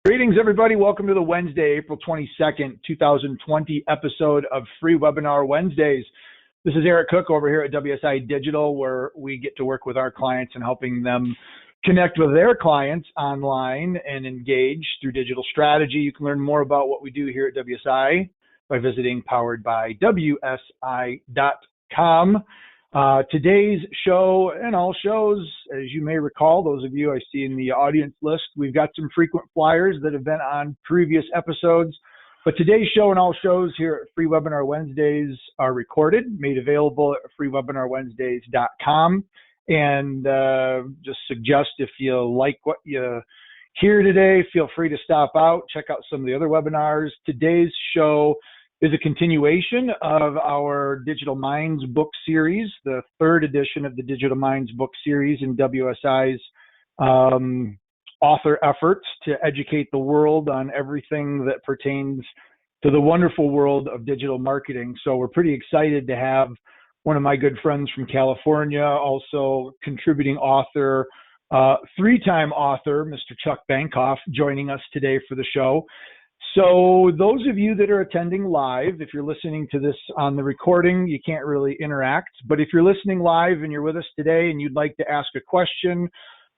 Greetings, everybody. Welcome to the Wednesday, April 22nd, 2020 episode of Free Webinar Wednesdays. This is Eric Cook over here at WSI Digital, where we get to work with our clients and helping them connect with their clients online and engage through digital strategy. You can learn more about what we do here at WSI by visiting poweredbywsi.com. Today's show and all shows, as you may recall, those of you I see in the audience list, we've got some frequent flyers that have been on previous episodes. But today's show and all shows here at Free Webinar Wednesdays are recorded, made available at freewebinarwednesdays.com. And just suggest if you like what you hear today, feel free to stop out, check out some of the other webinars. Today's show is a continuation of our Digital Minds book series, the third edition of the Digital Minds book series in WSI's author efforts to educate the world on everything that pertains to the wonderful world of digital marketing. So we're pretty excited to have one of my good friends from California, also contributing author, three-time author, Mr. Chuck Bankoff, joining us today for the show. So those of you that are attending live, if you're listening to this on the recording, you can't really interact. But if you're listening live and you're with us today and you'd like to ask a question,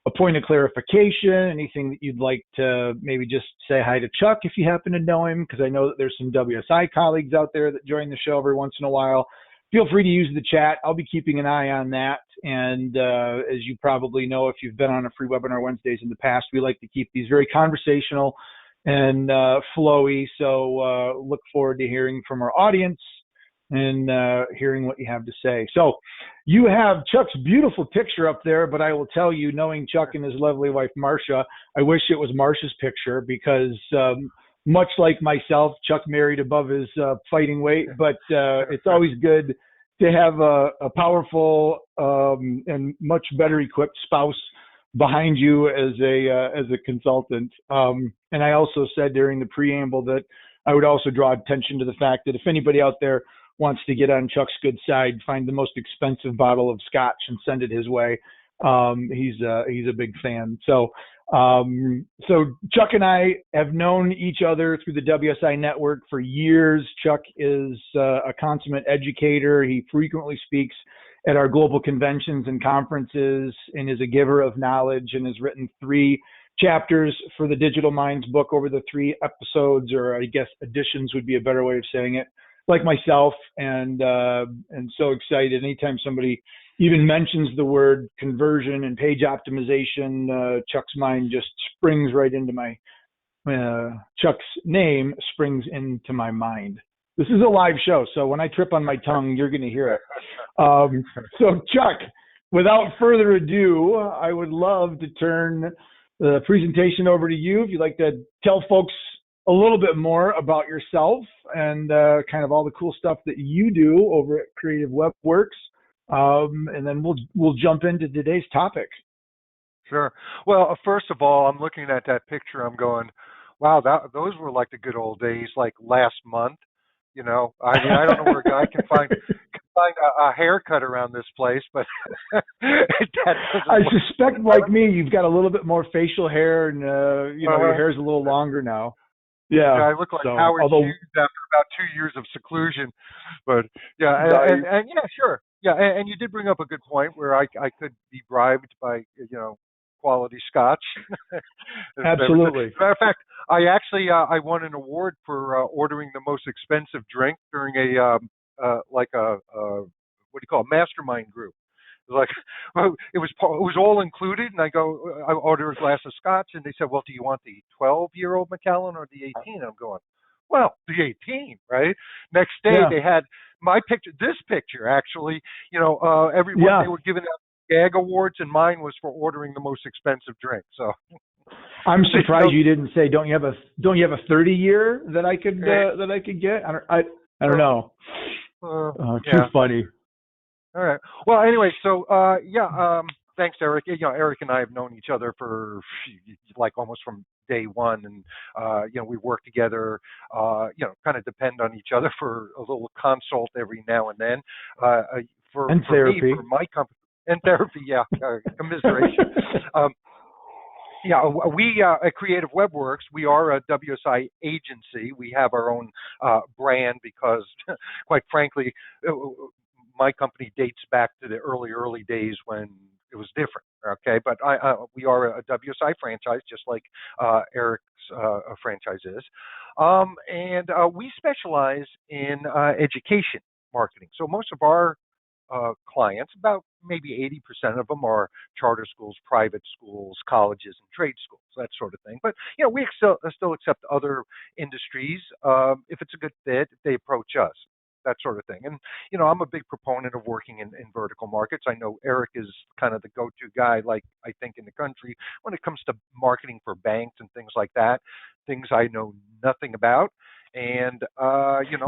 a point of clarification, anything that you'd like to maybe just say hi to Chuck if you happen to know him, because I know that there's some WSI colleagues out there that join the show every once in a while, feel free to use the chat. I'll be keeping an eye on that. And as you probably know, if you've been on a Free Webinar Wednesdays in the past, we like to keep these very conversational and flowy. So look forward to hearing from our audience and hearing what you have to say. So you have Chuck's beautiful picture up there, but I will tell you, knowing Chuck and his lovely wife, Marcia, I wish it was Marcia's picture because much like myself, Chuck married above his fighting weight, but it's always good to have a powerful and much better equipped spouse behind you as a consultant. And I also said during the preamble that I would also draw attention to the fact that if anybody out there wants to get on Chuck's good side, find the most expensive bottle of scotch and send it his way. He's a big fan. So Chuck and I have known each other through the WSI network for years. Chuck is a consummate educator. He frequently speaks at our global conventions and conferences and is a giver of knowledge and has written 3 chapters for the Digital Minds book over the 3 episodes, or I guess editions would be a better way of saying it, like myself, and so excited. Anytime somebody even mentions the word conversion and page optimization, Chuck's mind just springs right into my, Chuck's name springs into my mind. This is a live show, so when I trip on my tongue, you're going to hear it. So, Chuck, without further ado, I would love to turn the presentation over to you. If you'd like to tell folks a little bit more about yourself and kind of all the cool stuff that you do over at Creative Web Works, and then we'll jump into today's topic. Sure. Well, first of all, I'm looking at that picture. I'm going, wow, those were like the good old days, like last month. You know, I mean, I don't know where a guy can find a haircut around this place, but I suspect, like me, you've got a little bit more facial hair, and your hair's a little longer now. Yeah, I look like Howard Hughes after about 2 years of seclusion. But yeah, and yeah, sure, yeah, and you did bring up a good point where I could be bribed by quality scotch. Absolutely. As a matter of fact, I actually I won an award for ordering the most expensive drink during a what do you call it, mastermind group. Like, well, it was all included, and I order a glass of scotch, and they said, well, do you want the 12-year-old Macallan or the 18? I'm going, well, the 18, right? Next day they had my picture, this picture actually, everyone they were giving out gag awards, and mine was for ordering the most expensive drink. So I'm surprised you didn't say, don't you have a 30-year that I could get? I don't know. Too funny. All right. Well, anyway, so thanks, Eric. Eric and I have known each other for like almost from day one, and we work together. Kind of depend on each other for a little consult every now and then. For therapy. Me, for my company, and therapy. Commiseration. Yeah, we at Creative WebWorks, we are a WSI agency. We have our own brand because, quite frankly, my company dates back to the early days when it was different. Okay, but we are a WSI franchise, just like Eric's franchise is, and we specialize in education marketing. So most of our clients, about maybe 80% of them are charter schools, private schools, colleges, and trade schools, that sort of thing. But we still accept other industries if it's a good fit, if they approach us, that sort of thing. And I'm a big proponent of working in vertical markets. I know Eric is kind of the go-to guy, like I think in the country when it comes to marketing for banks and things like that. Things I know nothing about. And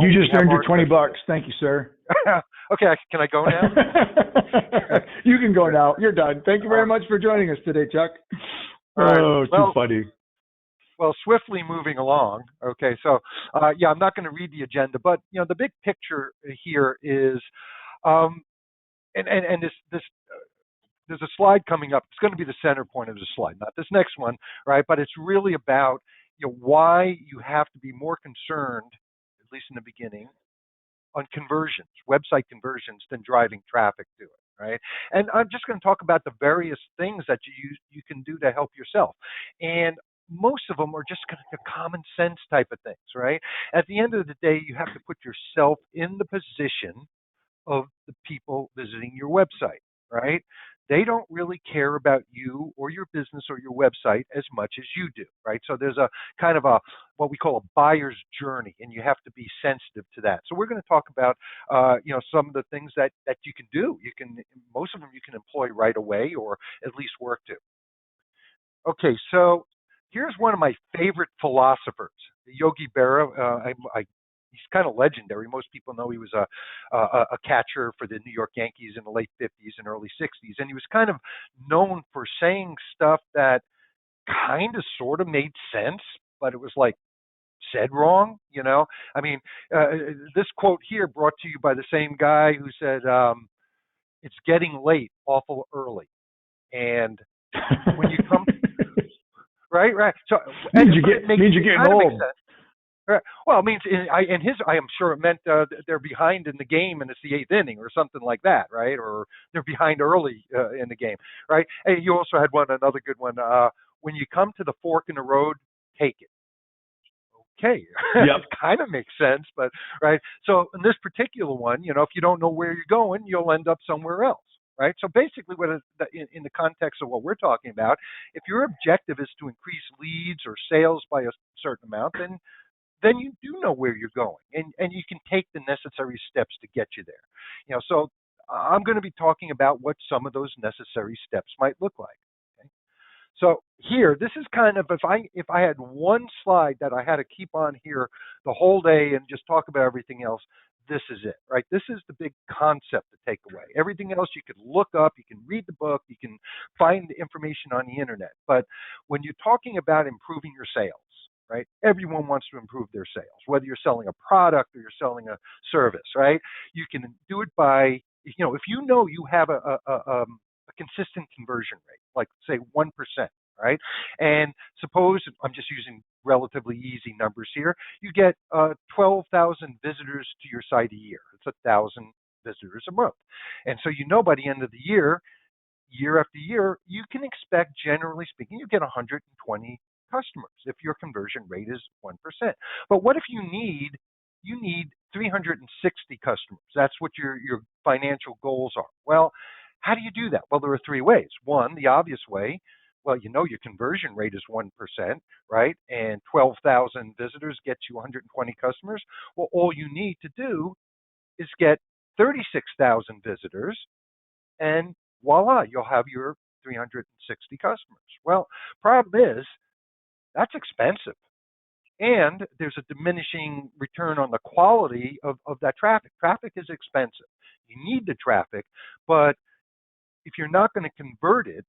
you just earned your $20. Thank you, sir. Okay, can I go now? You can go now. You're done. Thank you very much for joining us today, Chuck. Right. Oh, too funny. Well, swiftly moving along. Okay, so I'm not going to read the agenda, but the big picture here is, and this there's a slide coming up. It's going to be the center point of the slide, not this next one, right? But it's really about why you have to be more concerned, at least in the beginning, on conversions, website conversions, than driving traffic to it, right? And I'm just going to talk about the various things that you can do to help yourself. And most of them are just kind of common sense type of things, right? At the end of the day, you have to put yourself in the position of the people visiting your website, right? They don't really care about you or your business or your website as much as you do, right? So there's a kind of what we call a buyer's journey, and you have to be sensitive to that. So we're going to talk about, some of the things that you can do. Most of them you can employ right away or at least work to. Okay, so here's one of my favorite philosophers, Yogi Berra. He's kind of legendary. Most people know he was a catcher for the New York Yankees in the late 50s and early 60s, and he was kind of known for saying stuff that kind of sort of made sense, but it was like said wrong. I mean, this quote here brought to you by the same guy who said, "It's getting late, awful early," and when you come right. So means you're getting old. Right. Well, it means I am sure it meant they're behind in the game and it's the eighth inning or something like that, right? Or they're behind early in the game, right? And you also had another good one. When you come to the fork in the road, take it. Okay, yep. It kind of makes sense, but right. So in this particular one, if you don't know where you're going, you'll end up somewhere else. Right. So basically, in the context of what we're talking about, if your objective is to increase leads or sales by a certain amount, then you do know where you're going, and you can take the necessary steps to get you there. So I'm going to be talking about what some of those necessary steps might look like. Okay? So here, this is kind of, if I had one slide that I had to keep on here the whole day and just talk about everything else, this is it, right? This is the big concept to take away. Everything else you can look up, you can read the book, you can find the information on the internet. But when you're talking about improving your sales, right? Everyone wants to improve their sales, whether you're selling a product or you're selling a service, right? You can do it by, if you have a consistent conversion rate, like say 1%, right? And suppose, I'm just using relatively easy numbers here, you get 12,000 visitors to your site a year. It's 1,000 visitors a month. And so by the end of the year after year, you can expect, generally speaking, you get 120 customers if your conversion rate is 1%. But what if you need 360 customers? That's what your financial goals are. Well, how do you do that? Well, there are three ways. One, the obvious way, well, your conversion rate is 1%, right? And 12,000 visitors get you 120 customers. Well, all you need to do is get 36,000 visitors, and voila, you'll have your 360 customers. Well, problem is, that's expensive. And there's a diminishing return on the quality of that traffic. Traffic is expensive. You need the traffic, but if you're not going to convert it,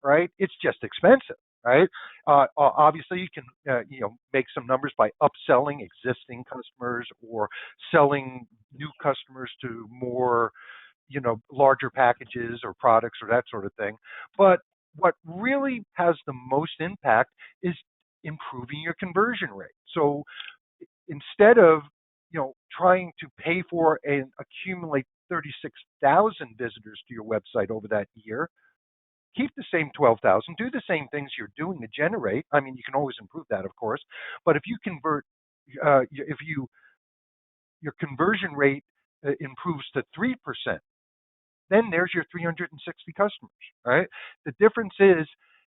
right, it's just expensive, right? Obviously, you can make some numbers by upselling existing customers or selling new customers to more larger packages or products or that sort of thing. But what really has the most impact is improving your conversion rate. So instead of trying to pay for and accumulate 36,000 visitors to your website over that year, keep the same 12,000, do the same things you're doing to generate. I mean, you can always improve that, of course, but if you convert, if your conversion rate improves to 3%, then there's your 360 customers, right? The difference is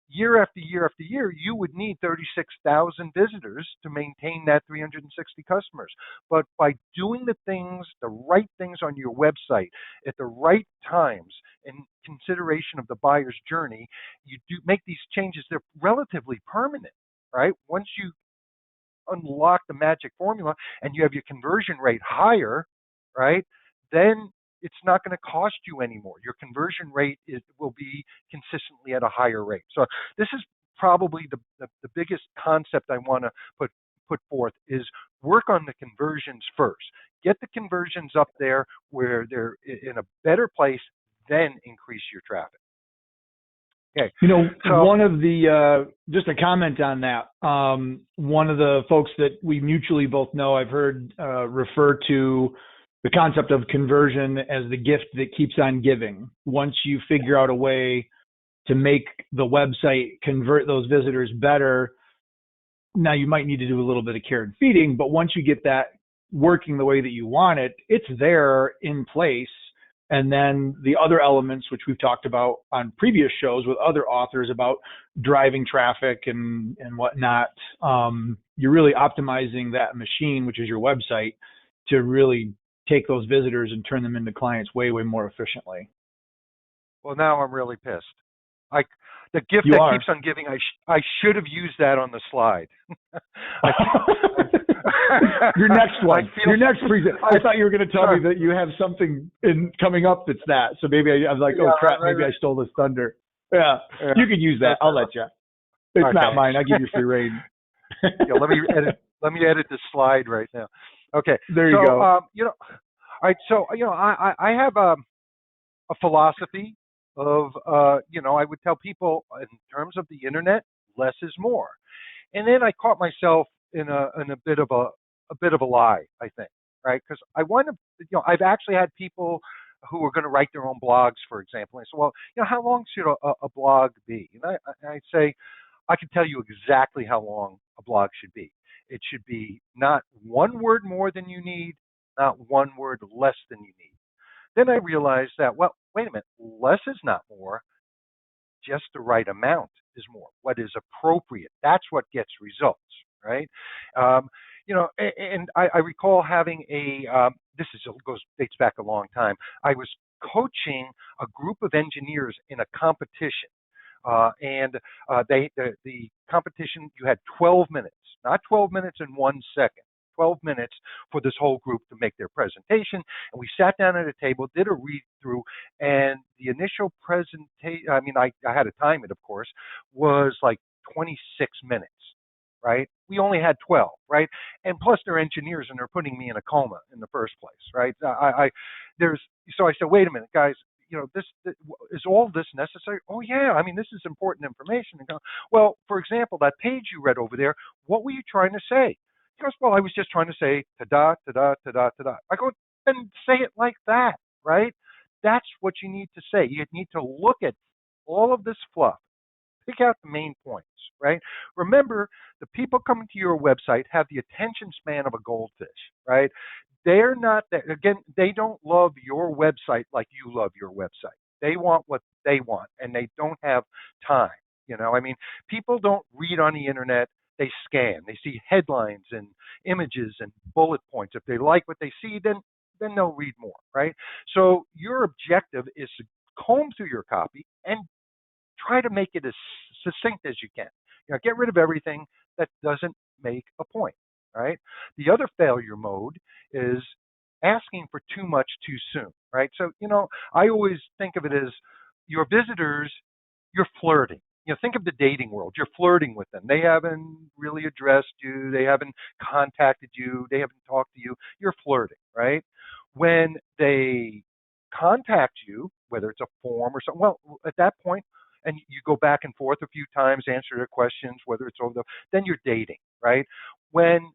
year after year after year, you would need 36,000 visitors to maintain that 360 customers. But by doing the right things on your website at the right times in consideration of the buyer's journey, you do make these changes. They're relatively permanent, right? Once you unlock the magic formula and you have your conversion rate higher, right, then it's not going to cost you anymore. Your conversion rate will be consistently at a higher rate. So this is probably the biggest concept I want to put forth is work on the conversions first. Get the conversions up there where they're in a better place, then increase your traffic. Okay. One of the, just a comment on that, one of the folks that we mutually both know, I've heard refer to the concept of conversion as the gift that keeps on giving. Once you figure out a way to make the website convert those visitors better, now you might need to do a little bit of care and feeding, but once you get that working the way that you want it, it's there in place. And then the other elements, which we've talked about on previous shows with other authors about driving traffic and whatnot, you're really optimizing that machine, which is your website, to really take those visitors and turn them into clients way, way more efficiently. Well, now I'm really pissed. The gift keeps on giving, I should have used that on the slide. Your next one. Your next present. I thought you were going to tell me that you have something coming up that's that. So maybe I was like, oh crap, maybe I stole this thunder. Yeah, you can use that. I'll let you. It's not mine. I'll give you free reign. Yeah, let me edit the slide right now. Okay. There you go. All right. So I have a philosophy of I would tell people in terms of the internet, less is more. And then I caught myself in a bit of a lie, I think, right? Because I want to, I've actually had people who are going to write their own blogs, for example. And I say, well, how long should a blog be? And I'd say, I can tell you exactly how long a blog should be. It should be not one word more than you need, not one word less than you need. Then I realized that, well, wait a minute, less is not more, just the right amount is more. What is appropriate, that's what gets results, right? And I recall having dates back a long time. I was coaching a group of engineers in a competition. The competition, you had 12 minutes, not 12 minutes and 1 second, 12 minutes for this whole group to make their presentation. And we sat down at a table, did a read through, and the initial presentation, I had to time it, of course, was like 26 minutes, right? We only had 12, right? And plus they're engineers and they're putting me in a coma in the first place, right? So I said, wait a minute, guys, this is all this necessary? Oh yeah, this is important information. And go, well, for example, that page you read over there, what were you trying to say? He goes, well, I was just trying to say ta-da, ta-da, ta-da, ta-da. I go, then say it like that, right? That's what you need to say. You need to look at all of this fluff, pick out the main points, right? Remember, the people coming to your website have the attention span of a goldfish, right? They're not, again, they don't love your website like you love your website. They want what they want, and they don't have time. People don't read on the internet. They scan. They see headlines and images and bullet points. If they like what they see, then they'll read more, right? So your objective is to comb through your copy and try to make it as succinct as you can. Get rid of everything that doesn't make a point, right? The other failure mode is asking for too much too soon, right? So, I always think of it as your visitors, you're flirting. Think of the dating world. You're flirting with them. They haven't really addressed you. They haven't contacted you. They haven't talked to you. You're flirting, right? When they contact you, whether it's a form or something, well, at that point, and you go back and forth a few times, answer their questions, whether it's over then you're dating, right? When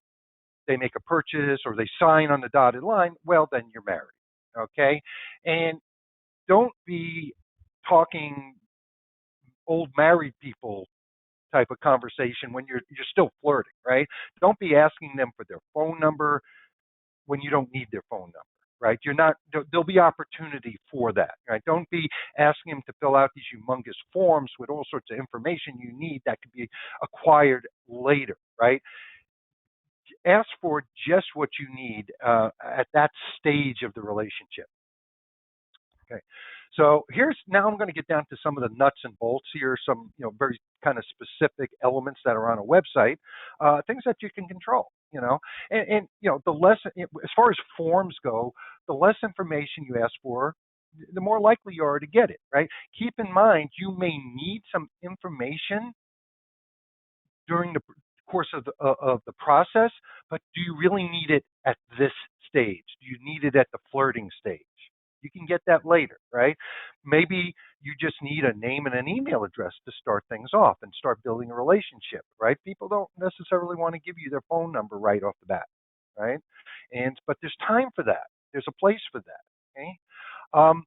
they make a purchase or they sign on the dotted line, well, then you're married, okay? And don't be talking old married people type of conversation when you're still flirting, right? Don't be asking them for their phone number when you don't need their phone number, right? You're not. There'll be opportunity for that, right? Don't be asking them to fill out these humongous forms with all sorts of information you need that could be acquired later, right? Ask for just what you need at that stage of the relationship. Okay. So now I'm going to get down to some of the nuts and bolts here, some very kind of specific elements that are on a website, things that you can control. And the less, as far as forms go, the less information you ask for, the more likely you are to get it. Right. Keep in mind you may need some information during the course of the process, but do you really need it at this stage? Do you need it at the flirting stage? You can get that later, right? Maybe you just need a name and an email address to start things off and start building a relationship, right? People don't necessarily want to give you their phone number right off the bat, right? But there's time for that. There's a place for that, okay?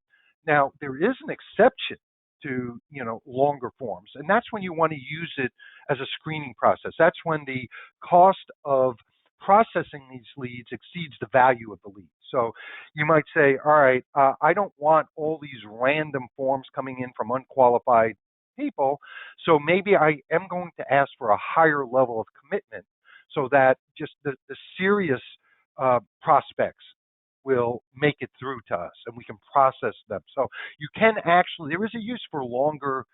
Now, there is an exception to longer forms, and that's when you want to use it as a screening process. That's when the cost of processing these leads exceeds the value of the lead. So you might say, all right, I don't want all these random forms coming in from unqualified people, so maybe I am going to ask for a higher level of commitment so that just the serious prospects will make it through to us and we can process them. So you can actually, there is a use for longer,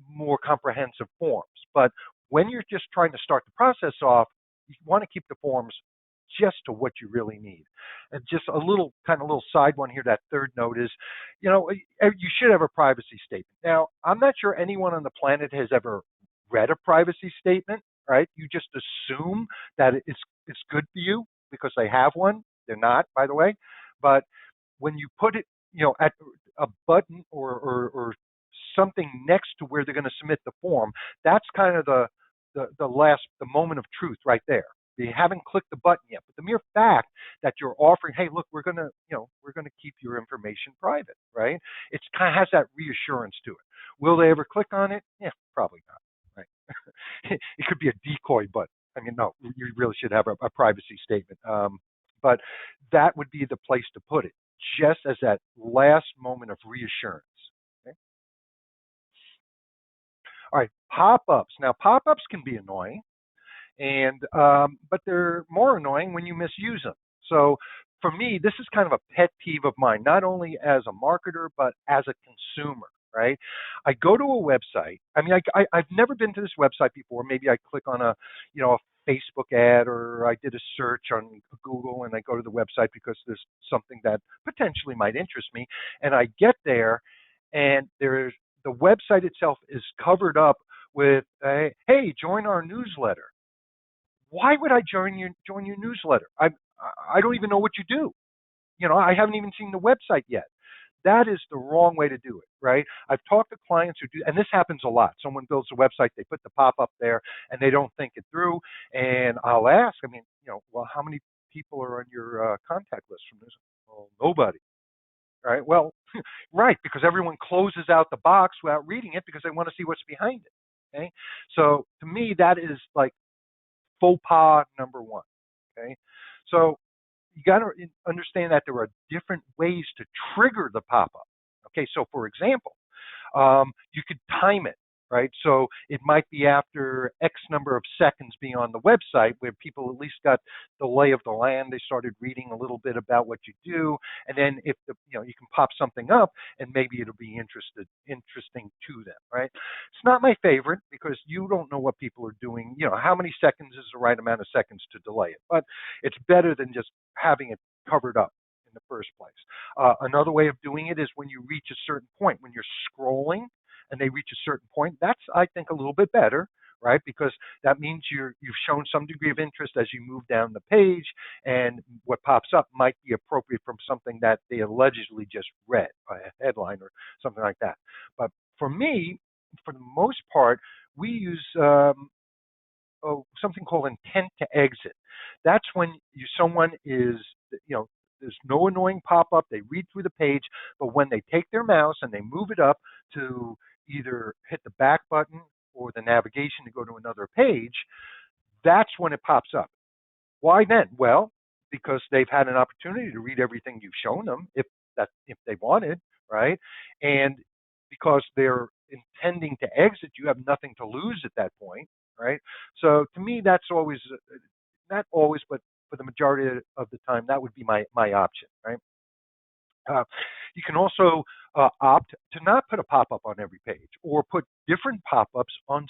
more comprehensive forms. But when you're just trying to start the process off, you want to keep the forms just to what you really need. And just a little side one here, that third note is, you should have a privacy statement. Now, I'm not sure anyone on the planet has ever read a privacy statement, right? You just assume that it's good for you because they have one. They're not, by the way. But when you put it, at a button or something next to where they're going to submit the form, that's kind of the moment of truth right there. They haven't clicked the button yet, but the mere fact that you're offering, hey, look, we're gonna keep your information private, right? It kind of has that reassurance to it. Will they ever click on it? Yeah, probably not, right? It could be a decoy button. I mean, no, you really should have a privacy statement. But that would be the place to put it, just as that last moment of reassurance. Okay? All right, pop-ups. Now, pop-ups can be annoying, but they're more annoying when you misuse them. So for me, this is kind of a pet peeve of mine, not only as a marketer, but as a consumer, right? I go to a website. I mean, I've never been to this website before. Maybe I click on a Facebook ad, or I did a search on Google and I go to the website because there's something that potentially might interest me. And I get there and the website itself is covered up with, hey, join our newsletter. Why would I join your newsletter? I don't even know what you do. I haven't even seen the website yet. That is the wrong way to do it, right? I've talked to clients who do, and this happens a lot. Someone builds a website, they put the pop-up there, and they don't think it through. And I'll ask, well, how many people are on your contact list from this? Well, nobody. Right? Well, right, because everyone closes out the box without reading it because they want to see what's behind it. Okay, so to me, that is like faux pas number one. Okay, so you got to understand that there are different ways to trigger the pop-up. Okay, so for example, you could time it, right? So it might be after X number of seconds being on the website where people at least got the lay of the land. They started reading a little bit about what you do, and then if you can pop something up, and maybe it'll be interesting to them, right? It's not my favorite because you don't know what people are doing. How many seconds is the right amount of seconds to delay it? But it's better than just having it covered up in the first place. Another way of doing it is when you reach a certain point, when you're scrolling and they reach a certain point. That's, I think, a little bit better, right? Because that means you've shown some degree of interest as you move down the page, and what pops up might be appropriate from something that they allegedly just read, a headline or something like that. But for me, for the most part, we use something called intent to exit. That's when someone is, there's no annoying pop-up. They read through the page, but when they take their mouse and they move it up to either hit the back button or the navigation to go to another page, that's when it pops up. Why then? Well, because they've had an opportunity to read everything you've shown them, if they wanted, right? And because they're intending to exit, you have nothing to lose at that point, right? So to me, that's always, not always, but for the majority of the time, that would be my option, right? You can also opt to not put a pop-up on every page, or put different pop-ups on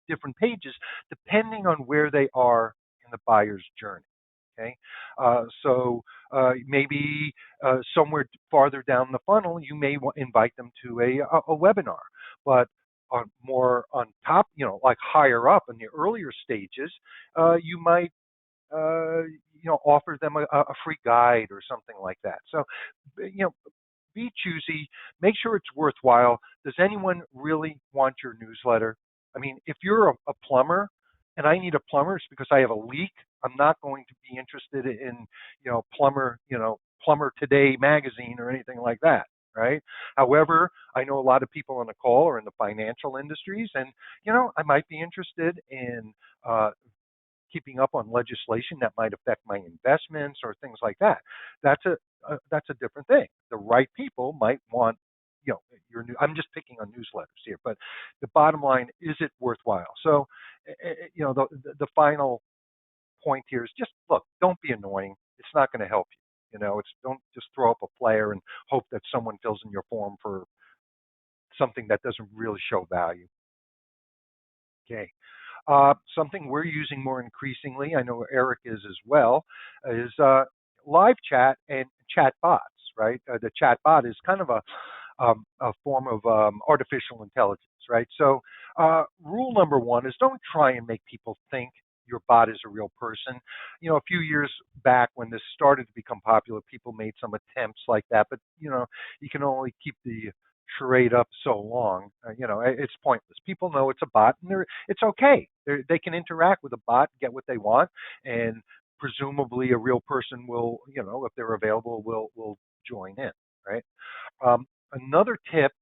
different pages depending on where they are in the buyer's journey. Okay, so maybe somewhere farther down the funnel, you may invite them to a webinar, but more on top, like higher up in the earlier stages, you might offer them a free guide or something like that. So, be choosy, make sure it's worthwhile. Does anyone really want your newsletter? I mean, if you're a plumber and I need a plumber, it's because I have a leak. I'm not going to be interested in, Plumber Today magazine or anything like that, right? However, I know a lot of people on the call are in the financial industries, and, I might be interested in keeping up on legislation that might affect my investments or things like that. That's a different thing. The right people might want, your new. I'm just picking on newsletters here, but the bottom line is it worthwhile? So, the final point here is just look. Don't be annoying. It's not going to help you. Don't just throw up a flyer and hope that someone fills in your form for something that doesn't really show value. Okay. Something we're using more increasingly, I know Eric is as well, is live chat and chat bots, right? The chat bot is kind of a form of artificial intelligence, right? So rule number one is don't try and make people think your bot is a real person. A few years back when this started to become popular, people made some attempts like that, but you can only keep the charade up so long. It's pointless. People know it's a bot, and it's okay. They can interact with a bot, get what they want, and presumably a real person will, if they're available, will join in, right? Another tip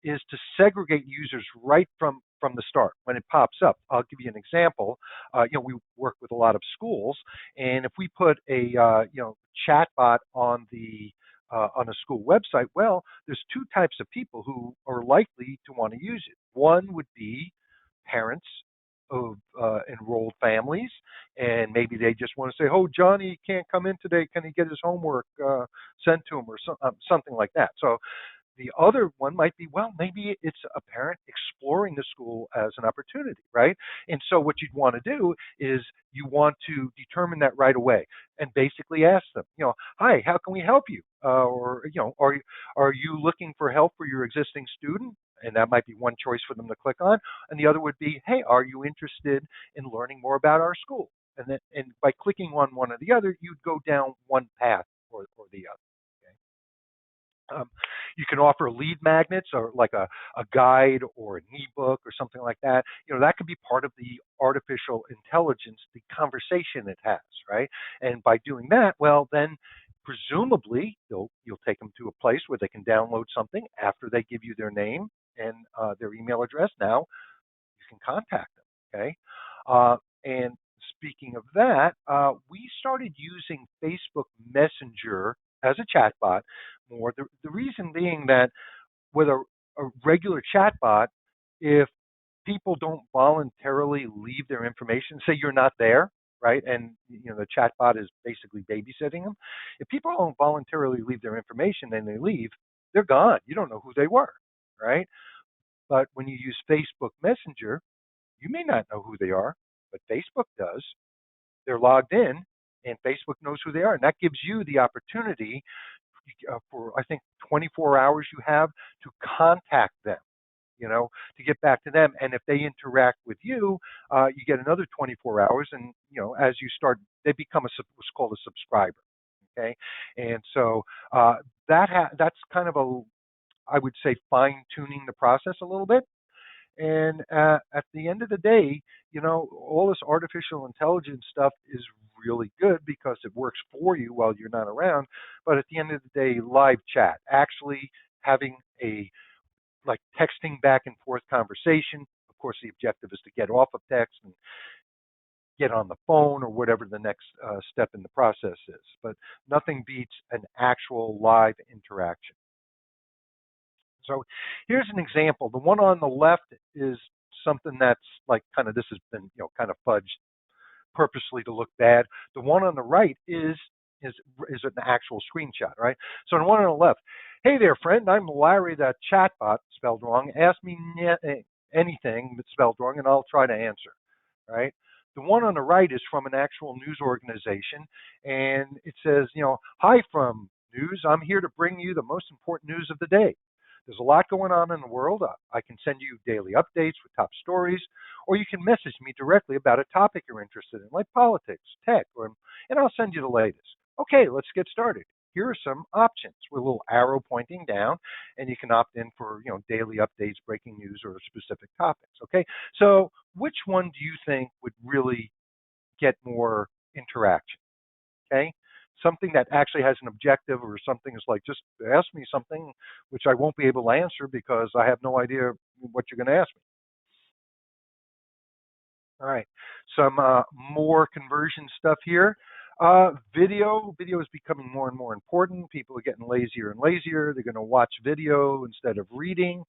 is to segregate users right from the start when it pops up. I'll give you an example. We work with a lot of schools, and if we put a chat bot on a school website, well, there's two types of people who are likely to want to use it. One would be parents of enrolled families, and maybe they just want to say, "Oh, Johnny can't come in today. Can he get his homework sent to him?" or something like that. So the other one might be, well, maybe it's a parent exploring the school as an opportunity, right? And so what you'd want to do is you want to determine that right away and basically ask them, hi, how can we help you? Or, are you looking for help for your existing student? And that might be one choice for them to click on. And the other would be, hey, are you interested in learning more about our school? And by clicking on one or the other, you'd go down one path or the other. You can offer lead magnets or like a guide or an ebook or something like that. That could be part of the artificial intelligence, the conversation it has, right? And by doing that, well, then presumably you'll take them to a place where they can download something after they give you their name and their email address. Now you can contact them, okay? And speaking of that, we started using Facebook Messenger as a chatbot more. The reason being that with a regular chatbot, if people don't voluntarily leave their information, say you're not there, right, and the chatbot is basically babysitting them. If people don't voluntarily leave their information and they leave, they're gone. You don't know who they were, right? But when you use Facebook Messenger, you may not know who they are, but Facebook does. They're logged in, and Facebook knows who they are, and that gives you the opportunity for, I think, 24 hours you have to contact them, to get back to them. And if they interact with you, you get another 24 hours, and as you start, they become what's called a subscriber. Okay, and so that's kind of I would say, fine tuning the process a little bit. And at the end of the day, all this artificial intelligence stuff is really good because it works for you while you're not around. But at the end of the day, live chat, actually having a like texting back and forth conversation. Of course, the objective is to get off of text and get on the phone or whatever the next step in the process is. But nothing beats an actual live interaction. So here's an example. The one on the left is something that's like kind of, this has been kind of fudged purposely to look bad. The one on the right is an actual screenshot, right? So the one on the left, hey there, friend, I'm Larry, that chatbot spelled wrong. Ask me anything that's spelled wrong, and I'll try to answer, right? The one on the right is from an actual news organization, and it says, hi from news. I'm here to bring you the most important news of the day. There's a lot going on in the world. I can send you daily updates with top stories, or you can message me directly about a topic you're interested in, like politics, tech, and I'll send you the latest. Okay, let's get started. Here are some options with a little arrow pointing down, and you can opt in for daily updates, breaking news, or specific topics. Okay, so which one do you think would really get more interaction? Okay, something that actually has an objective, or something is like, just ask me something which I won't be able to answer because I have no idea what you're going to ask me. All right, some more conversion stuff here. Video is becoming more and more important. People are getting lazier and lazier. They're going to watch video instead of reading.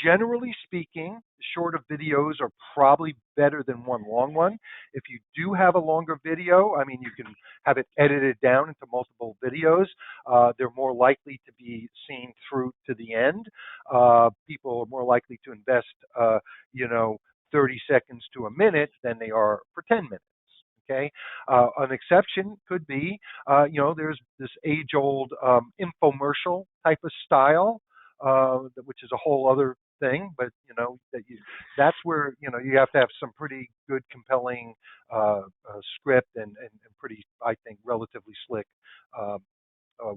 Generally speaking, shorter videos are probably better than one long one. If you do have a longer video, I mean, you can have it edited down into multiple videos. They're more likely to be seen through to the end. People are more likely to invest, 30 seconds to a minute than they are for 10 minutes. Okay, an exception could be, there's this age-old infomercial type of style, which is a whole other thing. But that's where you have to have some pretty good, compelling script and pretty, I think, relatively slick,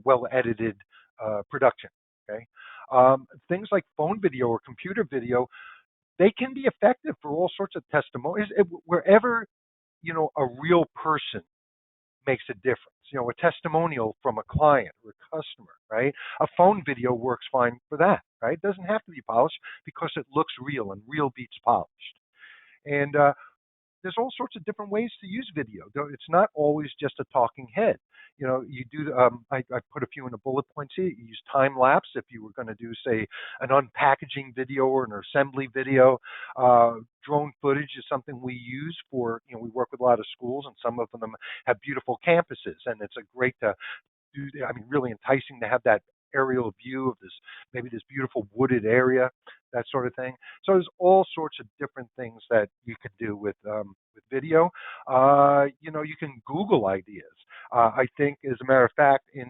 well-edited production. Okay, things like phone video or computer video, they can be effective for all sorts of testimonies wherever a real person makes a difference. A testimonial from a client or a customer, right? A phone video works fine for that, right? It doesn't have to be polished because it looks real, and real beats polished. And there's all sorts of different ways to use video. It's not always just a talking head. You do. I put a few in the bullet points here. You use time lapse if you were going to do, say, an unpackaging video or an assembly video. Drone footage is something we use for. We work with a lot of schools, and some of them have beautiful campuses, and it's a great to do. I mean, really enticing to have that aerial view of this beautiful wooded area, that sort of thing. So there's all sorts of different things that you could do with video. You can Google ideas. I think, as a matter of fact, in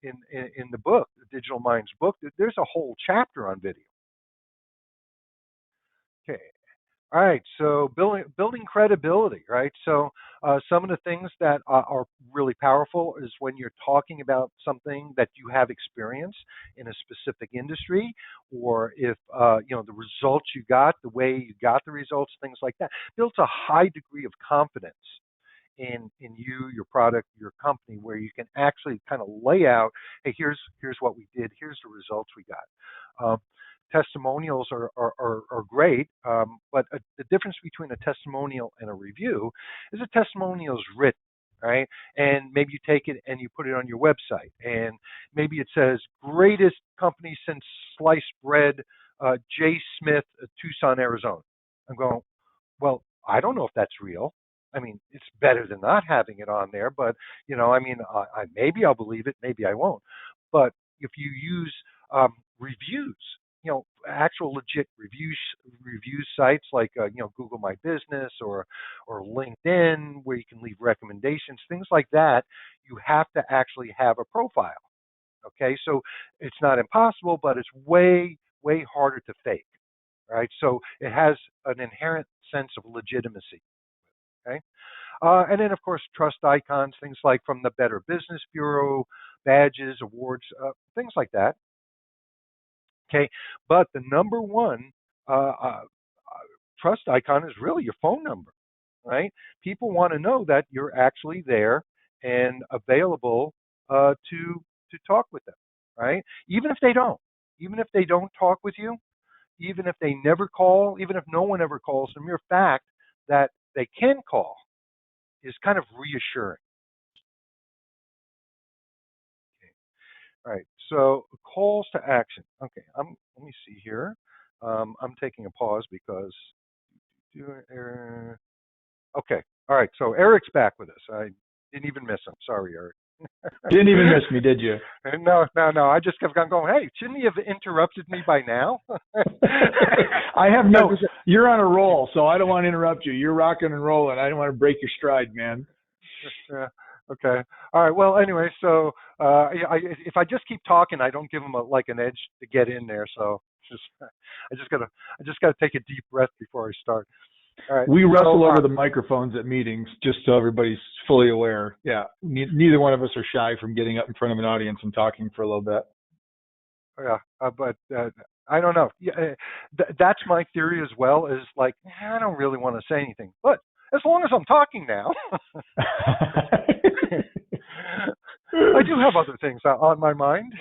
the book, the Digital Minds book, there's a whole chapter on video. Okay. All right, so building credibility, right? So some of the things that are really powerful is when you're talking about something that you have experience in a specific industry, or if the results you got, the way you got the results, things like that, builds a high degree of confidence in you, your product, your company, where you can actually kind of lay out, hey, here's what we did, here's the results we got. Testimonials are great, but the difference between a testimonial and a review is a testimonial is written, right? And maybe you take it and you put it on your website, and maybe it says, greatest company since sliced bread, J. Smith, Tucson, Arizona. I'm going, well, I don't know if that's real. I mean, it's better than not having it on there, but maybe I'll believe it, maybe I won't. But if you use reviews, actual legit review sites like Google My Business or LinkedIn, where you can leave recommendations, things like that, you have to actually have a profile. Okay, so it's not impossible, but it's way harder to fake, right? So it has an inherent sense of legitimacy. Okay, and then of course trust icons, things like from the Better Business Bureau, badges, awards, things like that. Okay, but the number one trust icon is really your phone number, right? People want to know that you're actually there and available to talk with them, right? Even if they don't talk with you, even if they never call, even if no one ever calls, the mere fact that they can call is kind of reassuring. Okay. All right. So calls to action. Okay. Let me see here. I'm taking a pause because. Okay. All right. So Eric's back with us. I didn't even miss him. Sorry, Eric. Didn't even miss me, did you? No. I just kept on going. Hey, shouldn't he have interrupted me by now? I have no. You're on a roll, so I don't want to interrupt you. You're rocking and rolling. I don't want to break your stride, man. Yeah. Okay. All right. Well, anyway, so if I just keep talking, I don't give them an edge to get in there. So I just gotta take a deep breath before I start. All right. We wrestle over the microphones at meetings, just so everybody's fully aware. Yeah. Neither one of us are shy from getting up in front of an audience and talking for a little bit. Yeah. But I don't know. Yeah, that's my theory as well. Is like I don't really want to say anything, but as long as I'm talking now. I do have other things on my mind.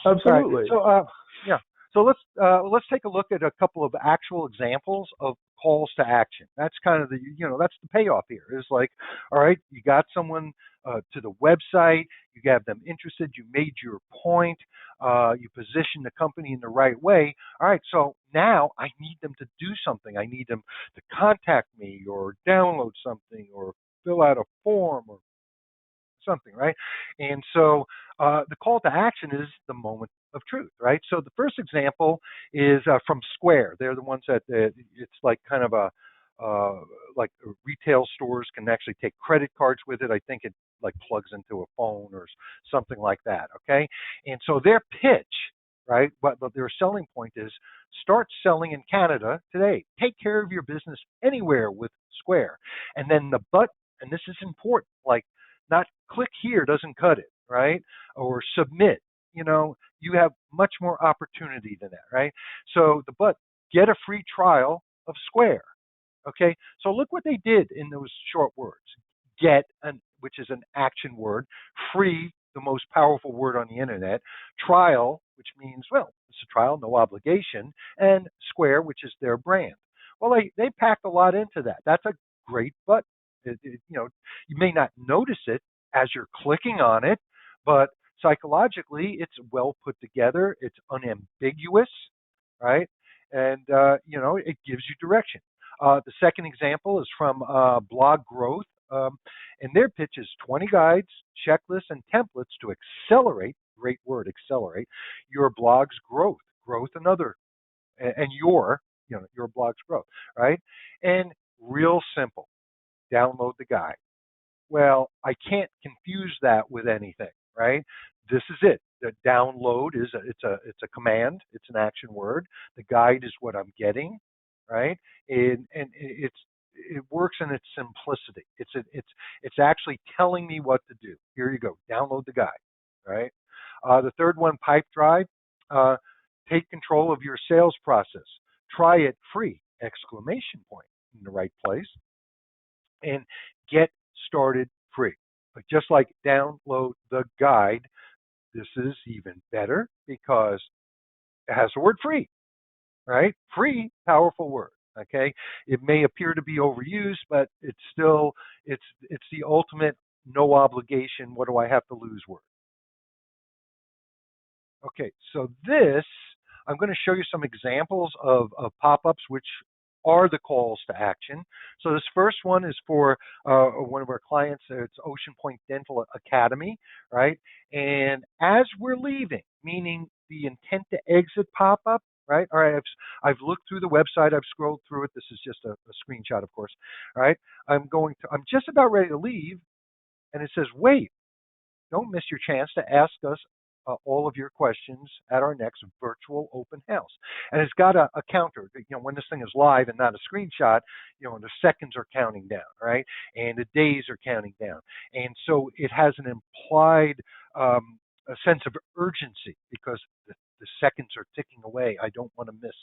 Absolutely. Right. So yeah. So let's take a look at a couple of actual examples of calls to action. That's kind of that's the payoff here. Is like, all right, you got someone to the website, you have them interested, you made your point, you position the company in the right way. All right, so now I need them to do something. I need them to contact me or download something or fill out a form or something, right? And so the call to action is the moment of truth, right? So the first example is from Square. They're the ones that it's like kind of a like retail stores can actually take credit cards with it. I think it like plugs into a phone or something like that. Okay, and so their pitch, right? But their selling point is start selling in Canada today. Take care of your business anywhere with Square, and then and this is important, like not click here doesn't cut it, right? Or submit. You have much more opportunity than that, right? So get a free trial of Square. Okay, so look what they did in those short words. Which is an action word. Free, the most powerful word on the internet. Trial, which means, well, it's a trial, no obligation. And Square, which is their brand. Well, they packed a lot into that. That's a great button. You may not notice it as you're clicking on it, but psychologically, it's well put together. It's unambiguous, right? And it gives you direction. The second example is from Blog Growth, and their pitch is 20 guides, checklists, and templates to accelerate. Great word, accelerate your blog's growth. Growth, another, and your blog's growth, right? And real simple. Download the guide. Well, I can't confuse that with anything, right? This is it. The download is it's a command. It's an action word. The guide is what I'm getting, right? And it works in its simplicity. It's actually telling me what to do. Here you go. Download the guide, right? The third one, Pipe Drive. Take control of your sales process. Try it free! Exclamation point in the right place, and get started free. But just like download the guide, this is even better because it has the word free, right? Free, powerful word. Okay, it may appear to be overused, but it's the ultimate no obligation. What do I have to lose word? Okay, so I'm going to show you some examples of pop-ups which are the calls to action. So this first one is for one of our clients. It's Ocean Point Dental Academy, right? And as we're leaving, meaning the intent to exit pop-up, right? All right, I've looked through the website. I've scrolled through it. This is just a screenshot, of course. All right, I'm just about ready to leave, and it says, wait, don't miss your chance to ask us all of your questions at our next virtual open house. And it's got a counter. When this thing is live and not a screenshot, the seconds are counting down, right? And the days are counting down. And so it has an implied a sense of urgency because the the seconds are ticking away. I don't want to miss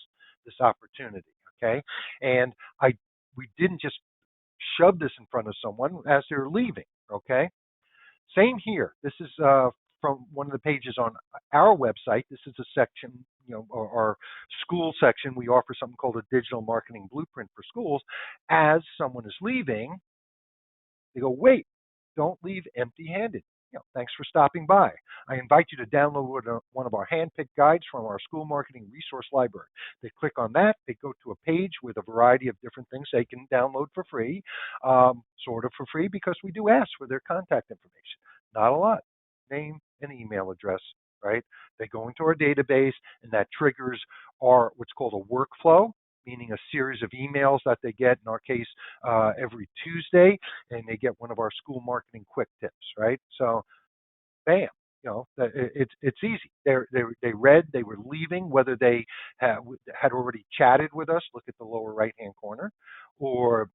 this opportunity. Okay, and we didn't just shove this in front of someone as they're leaving. Okay, same here. This is from one of the pages on our website. This is a section, our school section. We offer something called a digital marketing blueprint for schools. As someone is leaving, they go, wait, don't leave empty-handed. Thanks for stopping by. I invite you to download one of our hand-picked guides from our school marketing resource library. They click on that. They go to a page with a variety of different things they can download for free, sort of for free, because we do ask for their contact information. Not a lot. Name and email address, right? They go into our database, and that triggers our what's called a workflow, meaning a series of emails that they get, in our case, every Tuesday, and they get one of our school marketing quick tips, right? So, bam, it's easy. They read, they were leaving, whether they had already chatted with us, look at the lower right-hand corner, or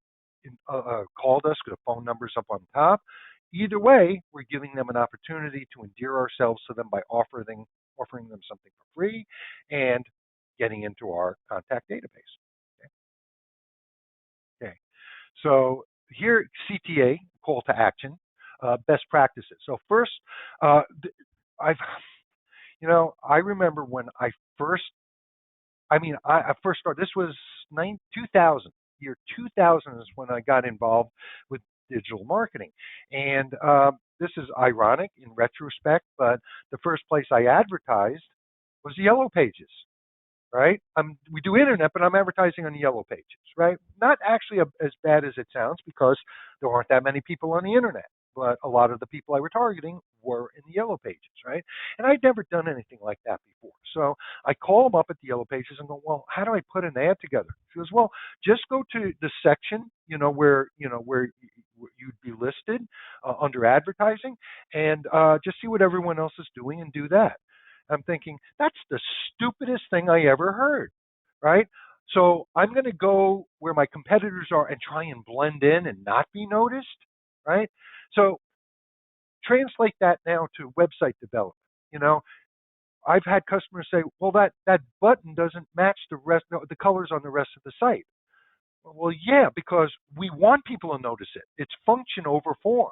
called us, the phone number's up on top. Either way, we're giving them an opportunity to endear ourselves to them by offering them something for free and getting into our contact database. Okay. So here, CTA, call to action, best practices. So first, I remember when I first started. This was 2000. Year 2000 is when I got involved with digital marketing, and this is ironic in retrospect, but the first place I advertised was the Yellow Pages. Right? We do internet, but I'm advertising on the Yellow Pages, right? Not actually as bad as it sounds, because there aren't that many people on the internet, but a lot of the people I were targeting were in the Yellow Pages, right? And I'd never done anything like that before. So I call them up at the Yellow Pages and go, well, how do I put an ad together? She goes, well, just go to the section, where you'd be listed under advertising, and just see what everyone else is doing and do that. I'm thinking, that's the stupidest thing I ever heard, right? So I'm going to go where my competitors are and try and blend in and not be noticed, right? So translate that now to website development. I've had customers say, well, that button doesn't match the colors on the rest of the site. Well, yeah, because we want people to notice it. It's function over form.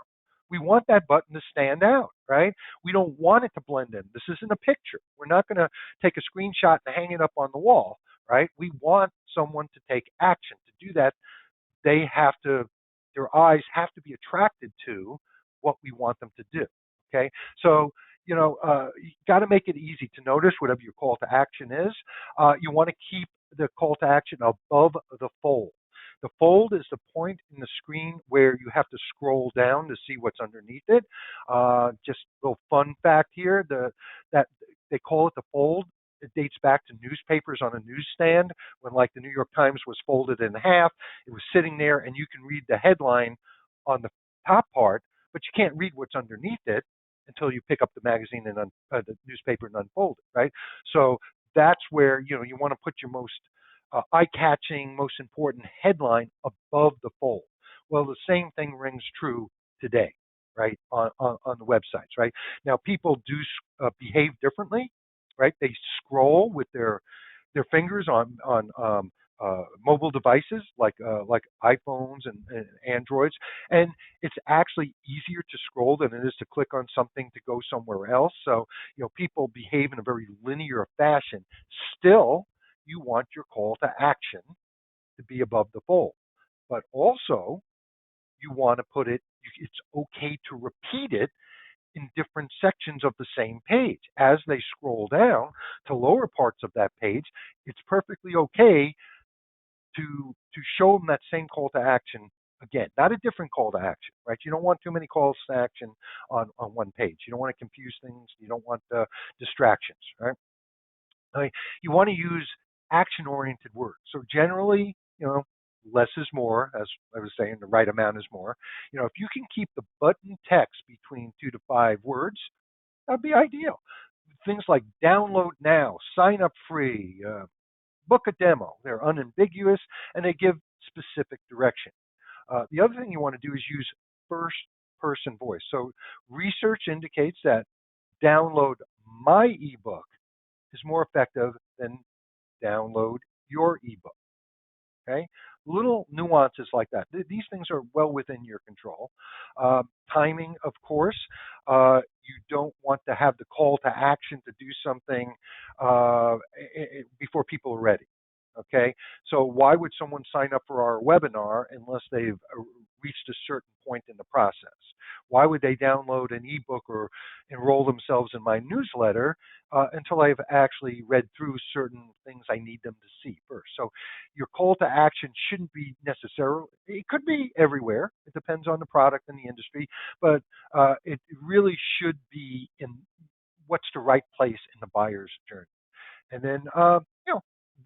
We want that button to stand out, right? We don't want it to blend in. This isn't a picture. We're not going to take a screenshot and hang it up on the wall, right? We want someone to take action. To do that, their eyes have to be attracted to what we want them to do, okay? So, you got to make it easy to notice whatever your call to action is. You want to keep the call to action above the fold. The fold is the point in the screen where you have to scroll down to see what's underneath it. Just a little fun fact here, that they call it the fold. It dates back to newspapers on a newsstand when, like, the New York Times was folded in half. It was sitting there, and you can read the headline on the top part, but you can't read what's underneath it until you pick up the magazine and the newspaper and unfold it, right? So that's where you want to put your most eye-catching, most important headline above the fold. Well, the same thing rings true today, right, on the websites, right? Now, people do behave differently, right? They scroll with their fingers on mobile devices like iPhones and Androids, and it's actually easier to scroll than it is to click on something to go somewhere else. So, people behave in a very linear fashion. Still, you want your call to action to be above the fold, but also you want to put it, it's okay to repeat it in different sections of the same page. As they scroll down to lower parts of that page, it's perfectly okay to show them that same call to action again, not a different call to action, right? You don't want too many calls to action on one page. You don't want to confuse things. You don't want distractions, right? You want to use action-oriented words. So generally, less is more, as I was saying, the right amount is more. If you can keep the button text between 2 to 5 words, that'd be ideal. Things like download now, sign up free, book a demo. They're unambiguous, and they give specific direction. The other thing you want to do is use first-person voice. So research indicates that download my ebook is more effective than download your ebook. Okay, little nuances like that. These things are well within your control. Timing, of course. You don't want to have the call to action to do something before people are ready. Okay, so why would someone sign up for our webinar unless they've reached a certain point in the process? Why would they download an ebook or enroll themselves in my newsletter until I've actually read through certain things I need them to see first? So your call to action shouldn't be necessarily, it could be everywhere. It depends on the product and the industry, but it really should be in what's the right place in the buyer's journey. And then,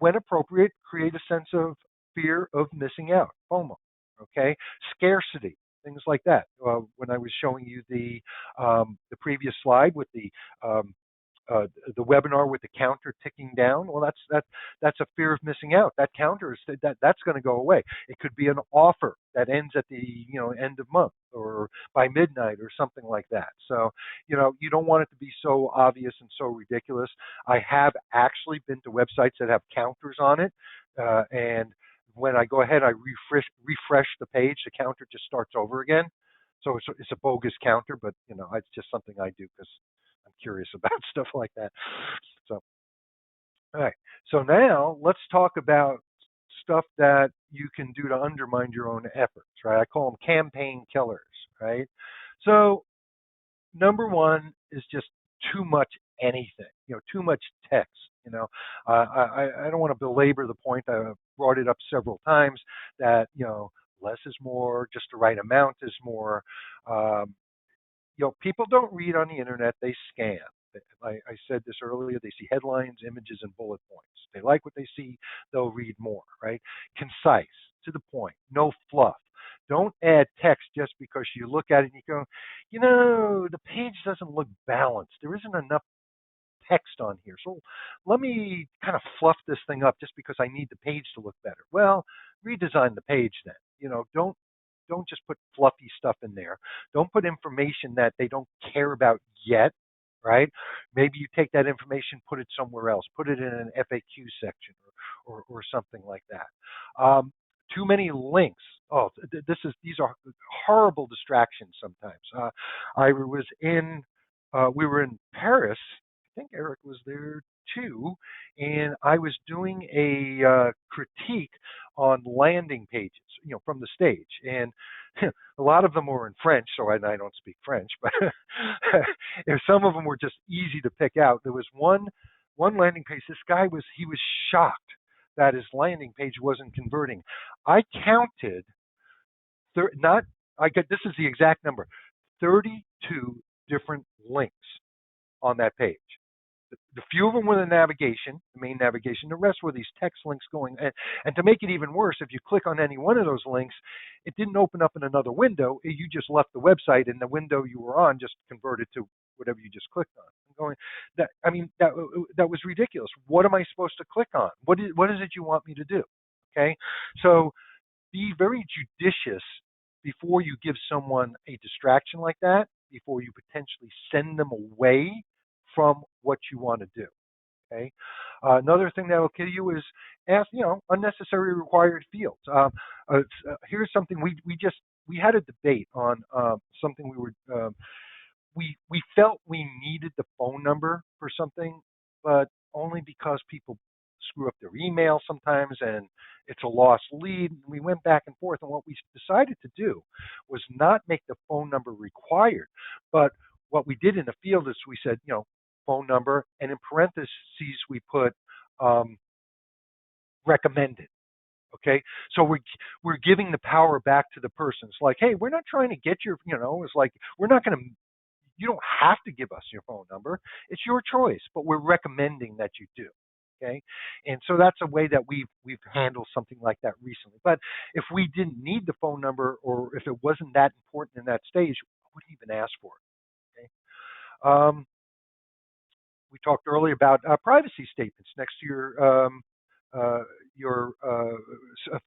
when appropriate, create a sense of fear of missing out, FOMO. Okay, scarcity, things like that. When I was showing you the previous slide with um, the webinar with the counter ticking down, well, that's a fear of missing out. That counter is that's going to go away. It could be an offer that ends at the end of month or by midnight or something like that. So you don't want it to be so obvious and so ridiculous. I have actually been to websites that have counters on it, and when I go ahead, I refresh the page, the counter just starts over again. So it's a bogus counter, but it's just something I do because I'm curious about stuff like that. So, all right. So now let's talk about stuff that you can do to undermine your own efforts, right? I call them campaign killers, right? So number one is just too much anything, too much text. I don't want to belabor the point. I brought it up several times that less is more, just the right amount is more. Um, people don't read on the internet; they scan. I said this earlier. They see headlines, images, and bullet points. They like what they see; they'll read more. Right? Concise, to the point, no fluff. Don't add text just because you look at it and you go, the page doesn't look balanced. There isn't enough text on here. So let me kind of fluff this thing up just because I need the page to look better. Well, redesign the page then. Don't just put fluffy stuff in there. Don't put information that they don't care about yet, right? Maybe you take that information, put it somewhere else, put it in an FAQ section or something like that. Too many links. Oh, these are horrible distractions sometimes. We were in Paris. I think Eric was there too, and I was doing a critique on landing pages, from the stage, and a lot of them were in French, so I don't speak French, but some of them were just easy to pick out. There was one landing page. This guy was shocked that his landing page wasn't converting. I counted, this is the exact number, 32 different links on that page. The few of them were the navigation, the main navigation. The rest were these text links going. And to make it even worse, if you click on any one of those links, it didn't open up in another window. You just left the website, and the window you were on just converted to whatever you just clicked on. I'm going, that was ridiculous. What am I supposed to click on? What is it you want me to do? Okay, so be very judicious before you give someone a distraction like that, before you potentially send them away from what you want to do. Okay. Another thing that will kill you is ask, unnecessary required fields. Here's something we had a debate on something we felt we needed the phone number for something, but only because people screw up their email sometimes and it's a lost lead. We went back and forth, and what we decided to do was not make the phone number required, but what we did in the field is we said, phone number, and in parentheses we put recommended. Okay, so we're giving the power back to the person. It's like, hey, we're not trying to get your, it's like we're not going to. You don't have to give us your phone number. It's your choice, but we're recommending that you do. Okay, and so that's a way that we've handled something like that recently. But if we didn't need the phone number, or if it wasn't that important in that stage, I wouldn't even ask for it. Okay. We talked earlier about privacy statements next to your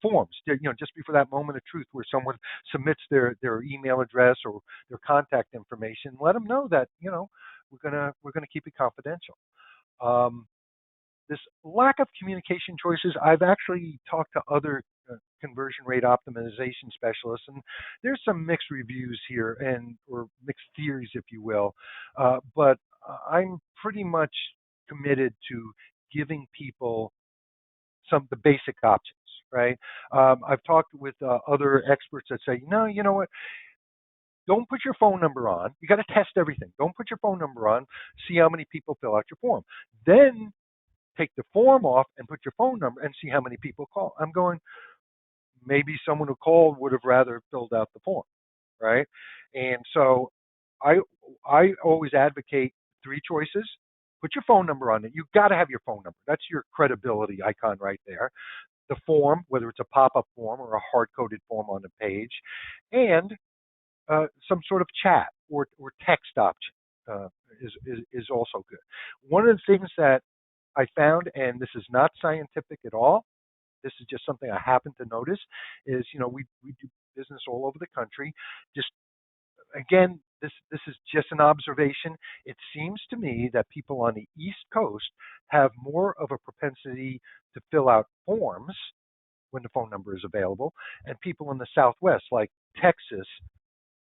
forms. Just before that moment of truth, where someone submits their email address or their contact information, let them know that we're gonna keep it confidential. this lack of communication choices, I've actually talked to other conversion rate optimization specialists, and there's some mixed reviews here and or mixed theories, if you will. But I'm pretty much committed to giving people the basic options, right? I've talked with other experts that say, no, you know what? Don't put your phone number on. You got to test everything. Don't put your phone number on. See how many people fill out your form. Then take the form off and put your phone number and see how many people call. I'm going, maybe someone who called would have rather filled out the form, right? And so I I always advocate three choices. Put your phone number on it. You've got to have your phone number. That's your credibility icon right there. The form, whether it's a pop-up form or a hard-coded form on the page, and some sort of chat or text option is also good. One of the things that I found, and this is not scientific at all, this is just something I happen to notice, is we do business all over the country. Just again, this is just an observation. It seems to me that people on the East Coast have more of a propensity to fill out forms when the phone number is available, and people in the Southwest, like Texas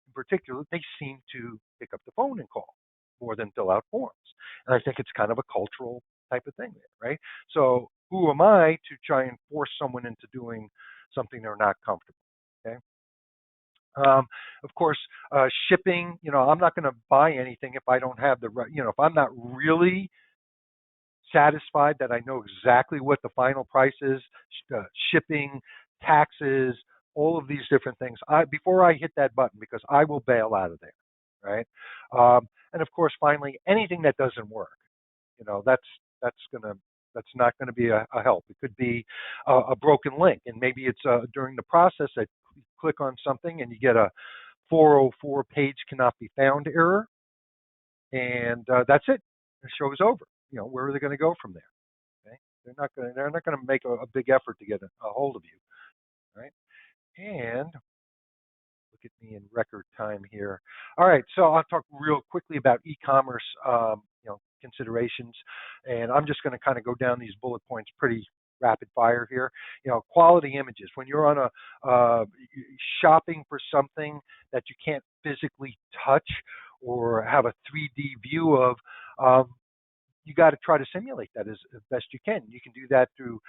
in particular, they seem to pick up the phone and call more than fill out forms. And I think it's kind of a cultural type of thing there, right? So who am I to try and force someone into doing something they're not comfortable? Okay. Of course, shipping. I'm not going to buy anything if I don't have the right. If I'm not really satisfied that I know exactly what the final price is, shipping, taxes, all of these different things. Before I hit that button, because I will bail out of there, right? And of course, finally, anything that doesn't work, that's gonna that's not going to be a help. It could be a broken link, and maybe it's during the process that you click on something and you get a 404 page cannot be found error, and that's it. The show's over. Where are they going to go from there? Okay, they're not going to make a big effort to get a hold of you, right? And look at me in record time here. All right, so I'll talk real quickly about e-commerce, considerations, and I'm just going to kind of go down these bullet points pretty rapid fire here. Quality images. When you're on a shopping for something that you can't physically touch or have a 3D view of, you got to try to simulate that as best you can. You can do that through,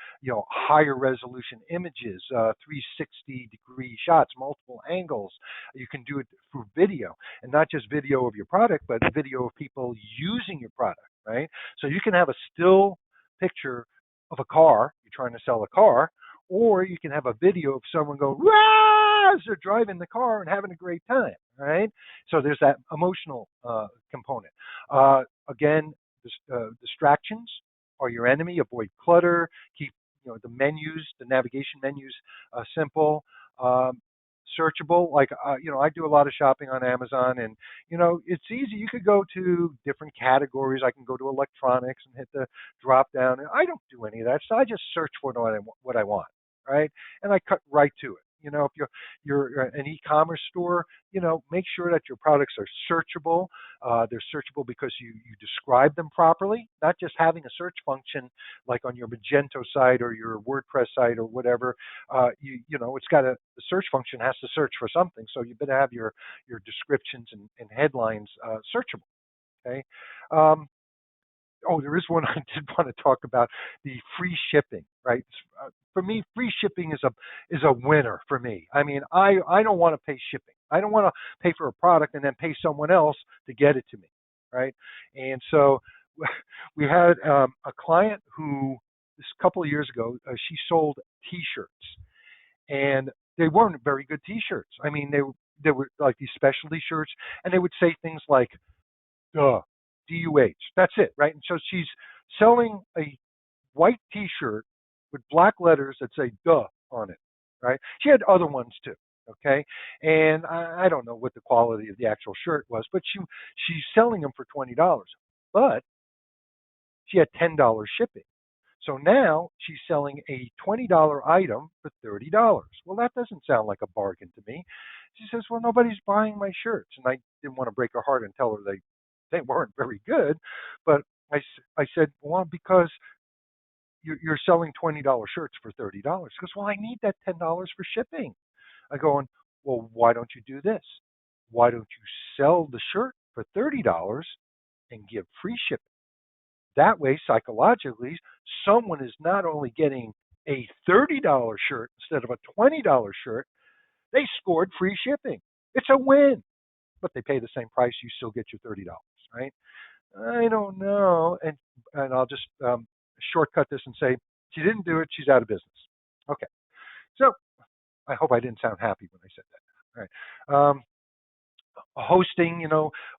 higher resolution images, 360-degree shots, multiple angles. You can do it through video, and not just video of your product, but video of people using your product, right? So you can have a still picture of a car, you're trying to sell a car, or you can have a video of someone go, "Wah!" as they're driving the car and having a great time, right? So there's that emotional component. Again, distractions are your enemy. Avoid clutter. Keep the navigation menus simple, searchable. Like I do a lot of shopping on Amazon, and it's easy. You could go to different categories. I can go to electronics and hit the drop down. And I don't do any of that, so I just search for what I want, right? And I cut right to it. If you're an e-commerce store, make sure that your products are searchable. They're searchable because you describe them properly, not just having a search function like on your Magento site or your WordPress site or whatever. It's got the search function has to search for something, so you better have your descriptions and headlines searchable. Okay. There is one I did want to talk about: the free shipping. Right? For me, free shipping is a winner for me. I mean, I don't want to pay shipping. I don't want to pay for a product and then pay someone else to get it to me, right? And so we had a client who, this couple of years ago, she sold T-shirts, and they weren't very good T-shirts. I mean, they were like these specialty shirts, and they would say things like "duh," D-U-H. That's it, right? And so she's selling a white T-shirt with black letters that say "duh" on it, right? She had other ones too, okay? And I don't know what the quality of the actual shirt was, but she's selling them for $20, but she had $10 shipping. So now she's selling a $20 item for $30. Well, that doesn't sound like a bargain to me. She says, "Well, nobody's buying my shirts," and I didn't want to break her heart and tell her they weren't very good, but I said, well, because you're selling $20 shirts for $30. He goes, well, I need that $10 for shipping. I go, well, why don't you do this? Why don't you sell the shirt for $30 and give free shipping? That way, psychologically, someone is not only getting a $30 shirt instead of a $20 shirt, they scored free shipping. It's a win, but they pay the same price. You still get your $30, right? I don't know, and I'll just shortcut this and say she didn't do it. She's out of business. Okay, so I hope I didn't sound happy when I said that. All right. Hosting,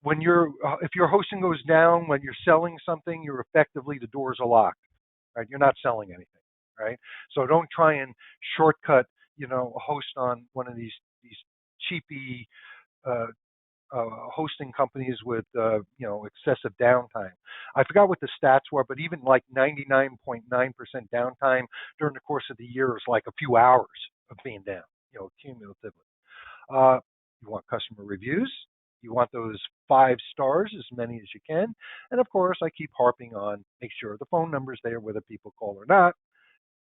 when if your hosting goes down, when you're selling something, you're effectively, the doors are locked, right? You're not selling anything, right? So don't try and shortcut, host on one of these cheapy hosting companies with excessive downtime. I forgot what the stats were, but even like 99.9% downtime during the course of the year is like a few hours of being down, cumulatively. You want customer reviews. You want those 5 stars, as many as you can. And of course, I keep harping on, make sure the phone number's there, whether people call or not.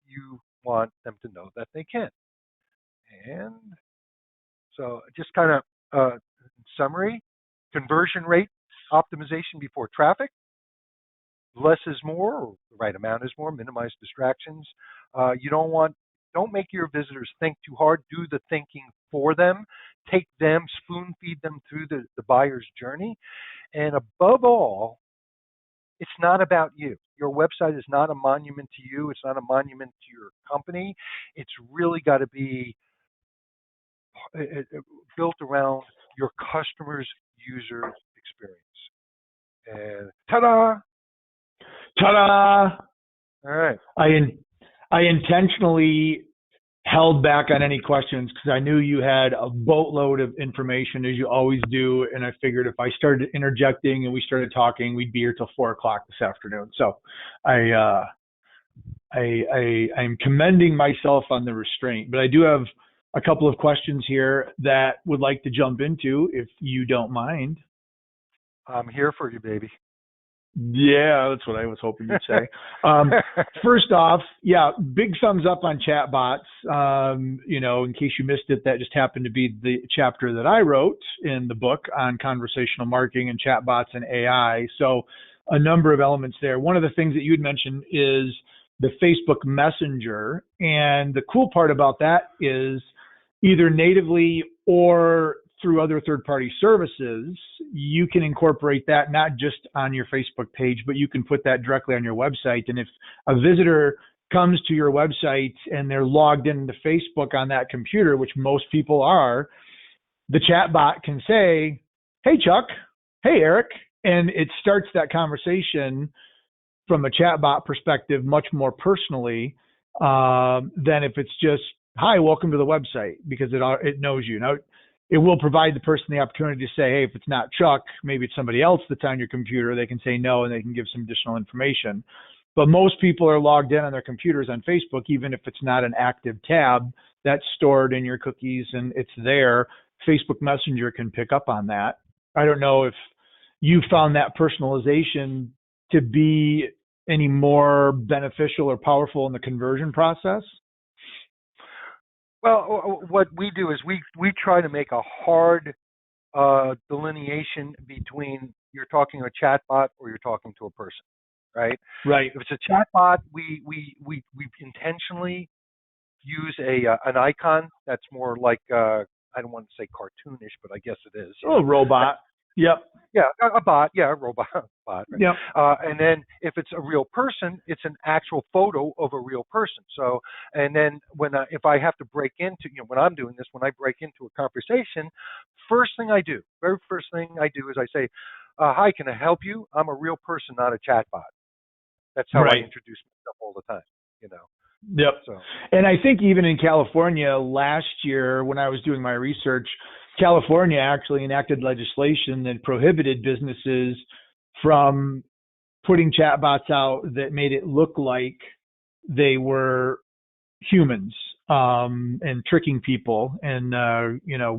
You want them to know that they can. And so just kind of summary, conversion rate optimization before traffic. Less is more, or the right amount is more. Minimize distractions. Don't make your visitors think too hard. Do the thinking for them. Take them, spoon feed them through the buyer's journey. And above all, it's not about you. Your website is not a monument to you. It's not a monument to your company. It's really got to be built around your customer's user experience. And ta-da! Ta-da! All right. I intentionally held back on any questions because I knew you had a boatload of information, as you always do, and I figured if I started interjecting and we started talking, we'd be here till 4:00 this afternoon. So I'm commending myself on the restraint, but I do have a couple of questions here that would like to jump into, if you don't mind. I'm here for you, baby. Yeah, that's what I was hoping you'd say. First off, yeah, big thumbs up on chatbots. In case you missed it, that just happened to be the chapter that I wrote in the book on conversational marketing and chatbots and AI. So a number of elements there. One of the things that you had mentioned is the Facebook Messenger. And the cool part about that is either natively or through other third-party services, you can incorporate that not just on your Facebook page, but you can put that directly on your website. And if a visitor comes to your website and they're logged into Facebook on that computer, which most people are, the chat bot can say, hey, Chuck, hey, Eric, and it starts that conversation from a chat bot perspective much more personally than if it's just, hi, welcome to the website, because it knows you. Now, it will provide the person the opportunity to say, hey, if it's not Chuck, maybe it's somebody else that's on your computer. They can say no, and they can give some additional information. But most people are logged in on their computers on Facebook, even if it's not an active tab. That's stored in your cookies, and it's there. Facebook Messenger can pick up on that. I don't know if you found that personalization to be any more beneficial or powerful in the conversion process. Well, what we do is we try to make a hard delineation between you're talking to a chatbot or you're talking to a person, right? Right. If it's a chatbot, we intentionally use an icon that's more like I don't want to say cartoonish, but I guess it is. A robot. Yep. Yeah, a bot. Yeah, a robot bot. Right? Yep. And then if it's a real person, it's an actual photo of a real person. So, and then if I have to break into, when I'm doing this, when I break into a conversation, very first thing I do is I say, hi, can I help you? I'm a real person, not a chat bot. That's how I introduce myself all the time, Yep. So. And I think even in California last year, when I was doing my research, California actually enacted legislation that prohibited businesses from putting chatbots out that made it look like they were humans. and tricking people. And,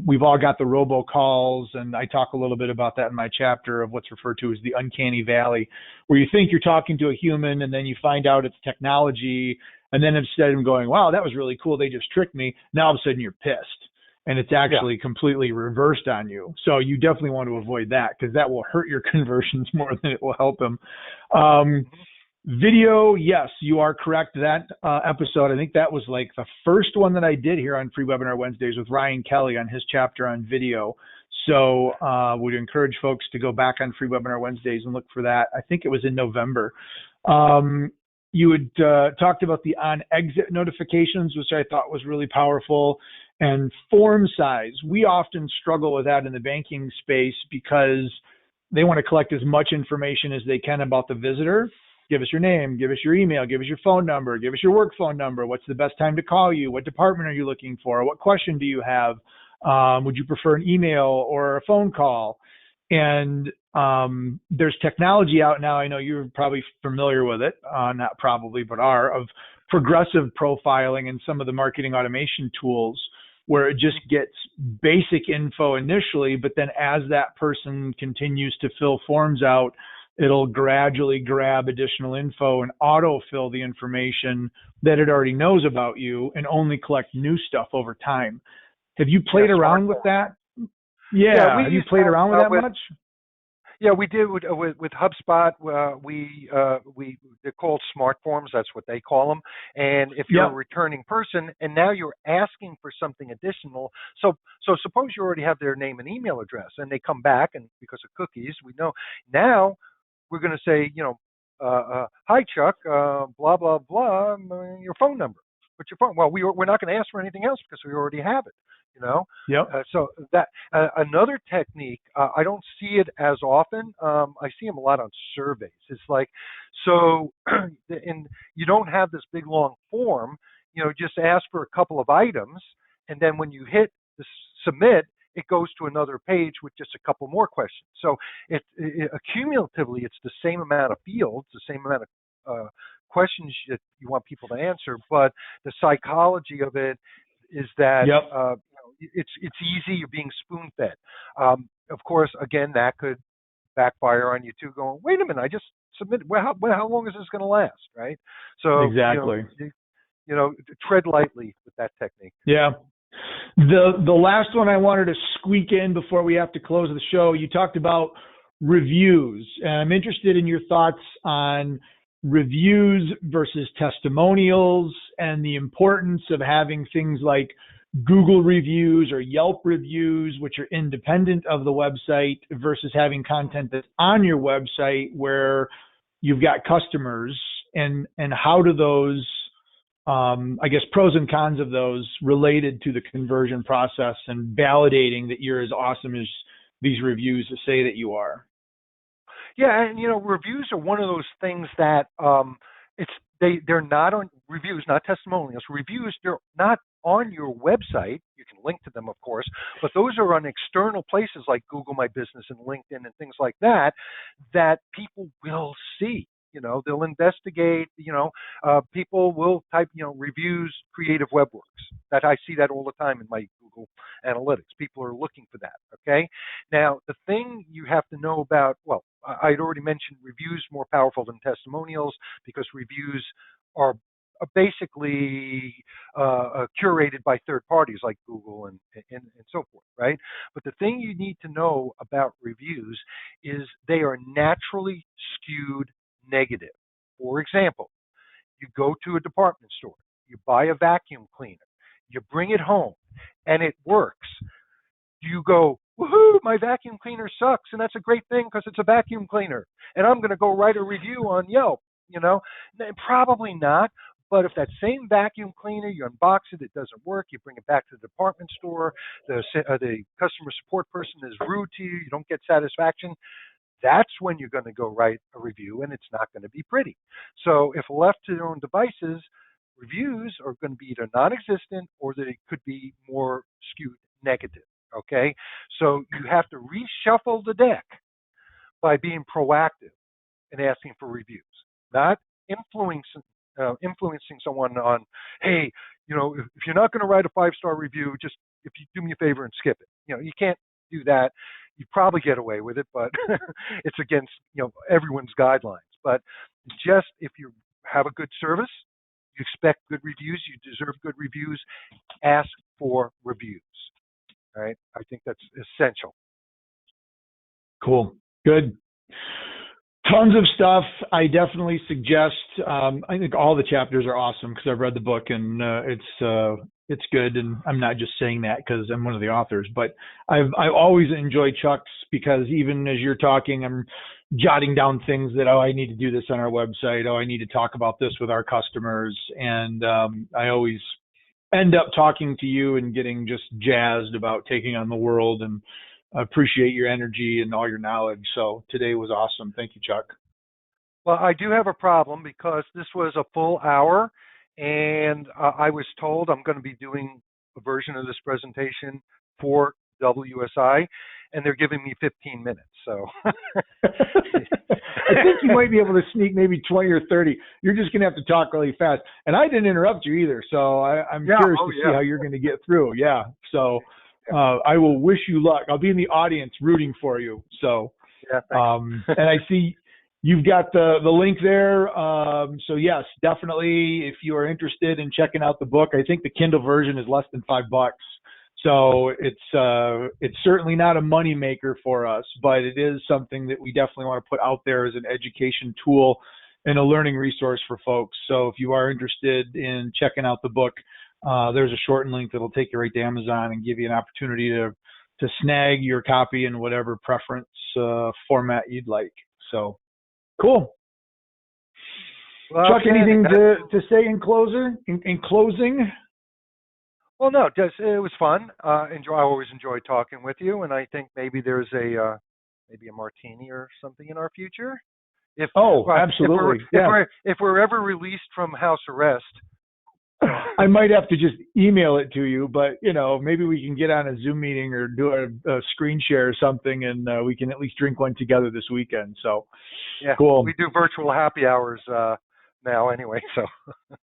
we've all got the robocalls, and I talk a little bit about that in my chapter of what's referred to as the uncanny valley, where you think you're talking to a human and then you find out it's technology. And then instead of going, wow, that was really cool, they just tricked me, now all of a sudden you're pissed. And it's actually completely reversed on you. So you definitely want to avoid that, because that will hurt your conversions more than it will help them. Video, yes, you are correct. That episode, I think that was like the first one that I did here on Free Webinar Wednesdays with Ryan Kelly on his chapter on video. So would encourage folks to go back on Free Webinar Wednesdays and look for that. I think it was in November. You had talked about the on-exit notifications, which I thought was really powerful, and form size. We often struggle with that in the banking space because they want to collect as much information as they can about the visitor. Give us your name, give us your email, give us your phone number, give us your work phone number. What's the best time to call you? What department are you looking for? What question do you have? Would you prefer an email or a phone call? And there's technology out now. I know you're probably familiar with it, not probably, but are, of progressive profiling and some of the marketing automation tools, where it just gets basic info initially, but then as that person continues to fill forms out, it'll gradually grab additional info and auto-fill the information that it already knows about you and only collect new stuff over time. Have you played around with that? Yeah, have you played around with that much? Yeah, we did with HubSpot. They're called smart forms. That's what they call them. And if you're a returning person, and now you're asking for something additional, so suppose you already have their name and email address, and they come back, and because of cookies, we know now we're going to say, hi Chuck, blah blah blah, your phone number. But your phone. Well, we're not going to ask for anything else because we already have it. So that another technique, I don't see it as often. I see them a lot on surveys. It's like, so, and you don't have this big long form, just ask for a couple of items, and then when you hit the submit, it goes to another page with just a couple more questions. So it accumulatively, it's the same amount of fields, the same amount of questions that you want people to answer, but the psychology of it is that it's easy. You're being spoon-fed. Of course, again, that could backfire on you too. Going, wait a minute, I just submitted. Well, how long is this going to last, right? So exactly. Tread lightly with that technique. Yeah. The last one I wanted to squeak in before we have to close the show. You talked about reviews, and I'm interested in your thoughts on reviews versus testimonials and the importance of having things like Google reviews or Yelp reviews, which are independent of the website, versus having content that's on your website where you've got customers, and how do those, I guess, pros and cons of those related to the conversion process and validating that you're as awesome as these reviews say that you are. Yeah, and reviews are one of those things that they're not on reviews, not testimonials. Reviews, they're not on your website. You can link to them, of course, but those are on external places like Google My Business and LinkedIn and things like that people will see. They'll investigate. People will type, reviews, creative webworks. That I see that all the time in my Google Analytics. People are looking for that. Okay. Now, the thing you have to know about, well, I'd already mentioned reviews more powerful than testimonials because reviews are basically curated by third parties like Google and so forth, right? But the thing you need to know about reviews is they are naturally skewed negative. For example, you go to a department store, you buy a vacuum cleaner, you bring it home, and it works. You go, woohoo, my vacuum cleaner sucks, and that's a great thing because it's a vacuum cleaner, and I'm going to go write a review on Yelp, Probably not, but if that same vacuum cleaner, you unbox it, it doesn't work, you bring it back to the department store, the customer support person is rude to you, you don't get satisfaction, that's when you're going to go write a review, and it's not going to be pretty. So if left to their own devices, reviews are going to be either non-existent or they could be more skewed negative. Okay, so you have to reshuffle the deck by being proactive and asking for reviews, not influencing influencing someone on, hey, if you're not going to write a 5-star review, just if you do me a favor and skip it. You can't do that. You probably get away with it, but it's against everyone's guidelines. But just if you have a good service, you expect good reviews, you deserve good reviews, ask for reviews. All right? I think that's essential. Cool. Good. Tons of stuff. I definitely suggest. I think all the chapters are awesome because I've read the book and it's good. And I'm not just saying that because I'm one of the authors, but I always enjoy Chuck's because even as you're talking, I'm jotting down things that I need to do this on our website. I need to talk about this with our customers, and I always end up talking to you and getting just jazzed about taking on the world, and I appreciate your energy and all your knowledge. So today was awesome. Thank you, Chuck. Well, I do have a problem because this was a full hour, and I was told I'm going to be doing a version of this presentation for WSI, and they're giving me 15 minutes. So I think you might be able to sneak maybe 20 or 30. You're just going to have to talk really fast. And I didn't interrupt you either, so I'm curious to see how you're going to get through. Yeah. So I will wish you luck. I'll be in the audience rooting for you. So, and I see you've got the link there. So yes, definitely. If you are interested in checking out the book, I think the Kindle version is less than $5. So it's certainly not a money maker for us, but it is something that we definitely want to put out there as an education tool and a learning resource for folks. So if you are interested in checking out the book, there's a shortened link that'll take you right to Amazon and give you an opportunity to snag your copy in whatever preference format you'd like. So cool. Well, Chuck, anything to say in closing? Well, no, it was fun. I always enjoy talking with you, and I think maybe there's a martini or something in our future. Absolutely. If we're ever released from house arrest, I might have to just email it to you, but maybe we can get on a Zoom meeting or do a screen share or something, and we can at least drink one together this weekend. So yeah, cool. We do virtual happy hours now anyway. So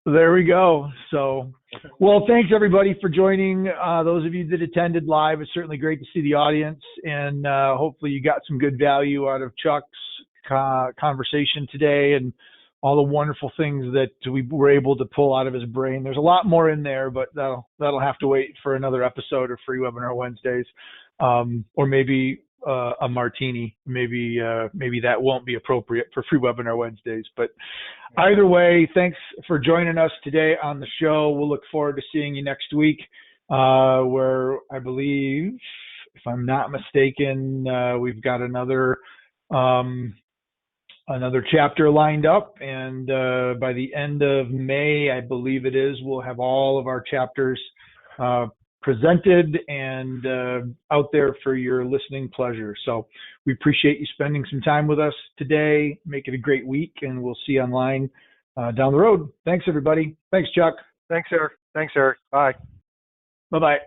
there we go. So, well, thanks everybody for joining. Those of you that attended live, it's certainly great to see the audience, and hopefully you got some good value out of Chuck's conversation today and all the wonderful things that we were able to pull out of his brain. There's a lot more in there, but that'll have to wait for another episode of Free Webinar Wednesdays, or maybe a martini. Maybe that won't be appropriate for Free Webinar Wednesdays. But either way, thanks for joining us today on the show. We'll look forward to seeing you next week, where I believe, if I'm not mistaken, we've got another chapter lined up, and by the end of May, I believe it is, we'll have all of our chapters presented and out there for your listening pleasure. So we appreciate you spending some time with us today. Make it a great week, and we'll see you online down the road. Thanks, everybody. Thanks, Chuck. Thanks, Eric. Bye. Bye-bye.